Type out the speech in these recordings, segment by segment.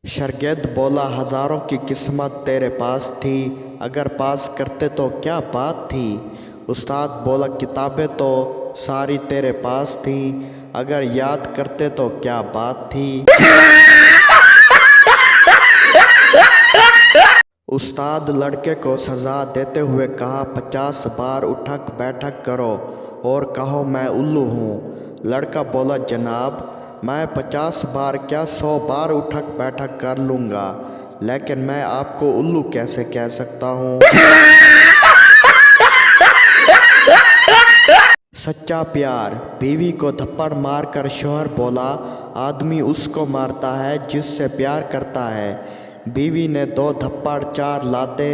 शागिर्द बोला, हज़ारों की किस्मत तेरे पास थी, अगर पास करते तो क्या बात थी। उस्ताद बोला, किताबें तो सारी तेरे पास थी, अगर याद करते तो क्या बात थी। उस्ताद लड़के को सज़ा देते हुए कहा, 50 बार उठक बैठक करो और कहो मैं उल्लू हूँ। लड़का बोला, जनाब मैं 50 बार क्या 100 बार उठक बैठक कर लूँगा, लेकिन मैं आपको उल्लू कैसे कह सकता हूँ। सच्चा प्यार। बीवी को थप्पड़ मारकर शौहर बोला, आदमी उसको मारता है जिससे प्यार करता है। बीवी ने 2 थप्पड़ 4 लाते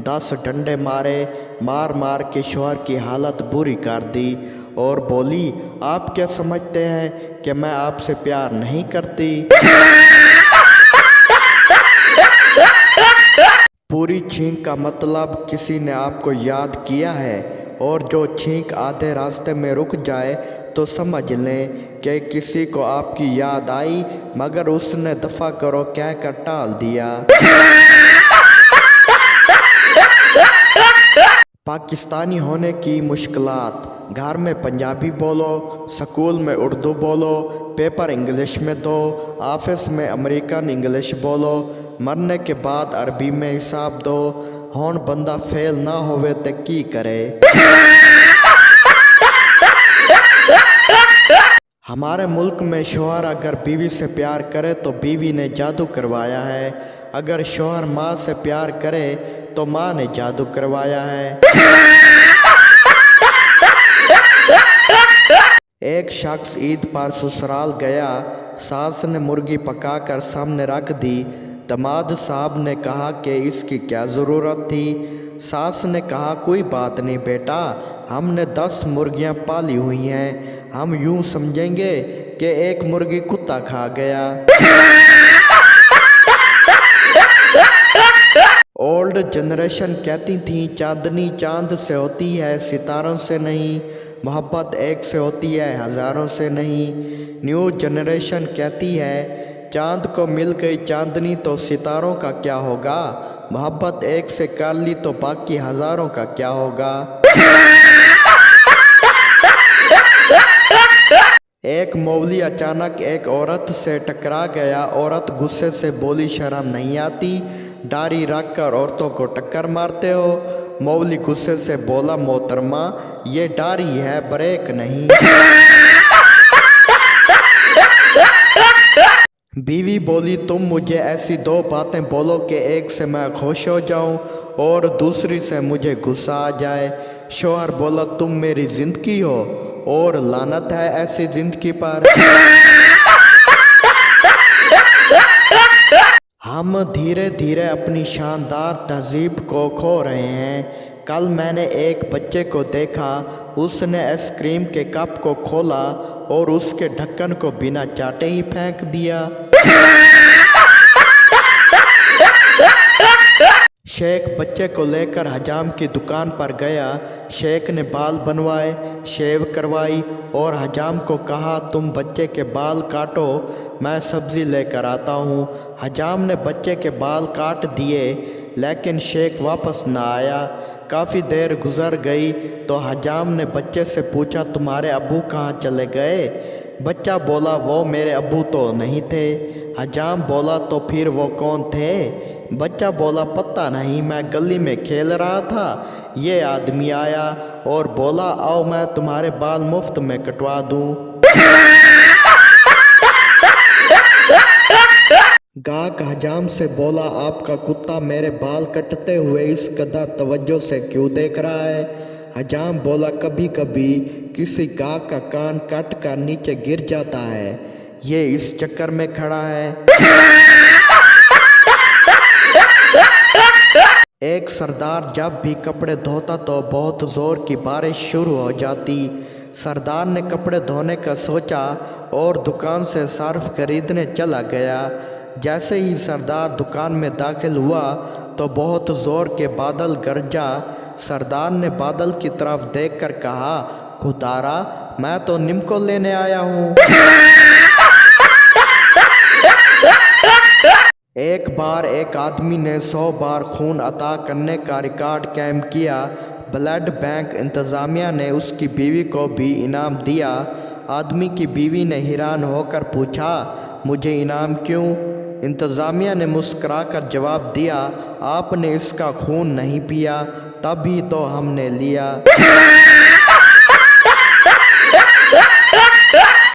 10 डंडे मारे, मार मार के शौहर की हालत बुरी कर दी और बोली, आप क्या समझते हैं कि मैं आपसे प्यार नहीं करती। पूरी छींक का मतलब किसी ने आपको याद किया है, और जो छींक आधे रास्ते में रुक जाए तो समझ लें कि किसी को आपकी याद आई, मगर उसने दफ़ा करो कहकर टाल दिया। पाकिस्तानी होने की मुश्किलात। घर में पंजाबी बोलो, स्कूल में उर्दू बोलो, पेपर इंग्लिश में दो, ऑफिस में अमेरिकन इंग्लिश बोलो, मरने के बाद अरबी में हिसाब दो। होन बंदा फेल ना होवे ते की करे। हमारे मुल्क में शौहर अगर बीवी से प्यार करे तो बीवी ने जादू करवाया है, अगर शौहर माँ से प्यार करे तो माँ ने जादू करवाया है। एक शख्स ईद पर ससुराल गया, सास ने मुर्गी पकाकर सामने रख दी। दामाद साहब ने कहा कि इसकी क्या ज़रूरत थी। सास ने कहा, कोई बात नहीं बेटा, हमने 10 मुर्गियां पाली हुई हैं, हम यूं समझेंगे कि एक मुर्गी कुत्ता खा गया। ओल्ड जनरेशन कहती थी, चांदनी चांद से होती है सितारों से नहीं, मोहब्बत एक से होती है हज़ारों से नहीं। न्यू जनरेशन कहती है, चांद को मिल गई चांदनी तो सितारों का क्या होगा, मोहब्बत एक से कर ली तो बाकी हज़ारों का क्या होगा। एक मौलवी अचानक एक औरत से टकरा गया। औरत गुस्से से बोली, शर्म नहीं आती, दाढ़ी रख कर औरतों को टक्कर मारते हो। मौलवी गुस्से से बोला, मोहतरमा ये दाढ़ी है, ब्रेक नहीं। बीवी बोली, तुम मुझे ऐसी 2 बातें बोलो कि एक से मैं खुश हो जाऊं और दूसरी से मुझे गुस्सा आ जाए। शौहर बोला, तुम मेरी जिंदगी हो और लानत है ऐसी जिंदगी पर। हम धीरे धीरे अपनी शानदार तहजीब को खो रहे हैं। कल मैंने एक बच्चे को देखा, उसने आइसक्रीम के कप को खोला और उसके ढक्कन को बिना चाटे ही फेंक दिया। शेख बच्चे को लेकर हजाम की दुकान पर गया। शेख ने बाल बनवाए, शेव करवाई और हजाम को कहा, तुम बच्चे के बाल काटो, मैं सब्ज़ी लेकर आता हूँ। हजाम ने बच्चे के बाल काट दिए, लेकिन शेख वापस न आया। काफ़ी देर गुजर गई तो हजाम ने बच्चे से पूछा, तुम्हारे अब्बू कहाँ चले गए। बच्चा बोला, वो मेरे अब्बू तो नहीं थे। हजाम बोला, तो फिर वो कौन थे। बच्चा बोला, पता नहीं, मैं गली में खेल रहा था, ये आदमी आया और बोला, आओ मैं तुम्हारे बाल मुफ्त में कटवा दूं। गाहक हजाम से बोला, आपका कुत्ता मेरे बाल कटते हुए इस कदर तवज्जो से क्यों देख रहा है। हजाम बोला, कभी कभी किसी गाहक का कान कट कर नीचे गिर जाता है, ये इस चक्कर में खड़ा है। एक सरदार जब भी कपड़े धोता तो बहुत ज़ोर की बारिश शुरू हो जाती। सरदार ने कपड़े धोने का सोचा और दुकान से सर्फ खरीदने चला गया। जैसे ही सरदार दुकान में दाखिल हुआ तो बहुत ज़ोर के बादल गरजा। सरदार ने बादल की तरफ देखकर कहा, खुदारा मैं तो निम्को लेने आया हूँ। ایک بار ایک آدمی نے 100 بار خون عطا کرنے کا ریکارڈ قائم کیا۔ بلڈ بینک انتظامیہ نے اس کی بیوی کو بھی انعام دیا۔ آدمی کی بیوی نے حیران ہو کر پوچھا، مجھے انعام کیوں؟ انتظامیہ نے مسکرا کر جواب دیا، آپ نے اس کا خون نہیں پیا، تب ہی تو ہم نے لیا۔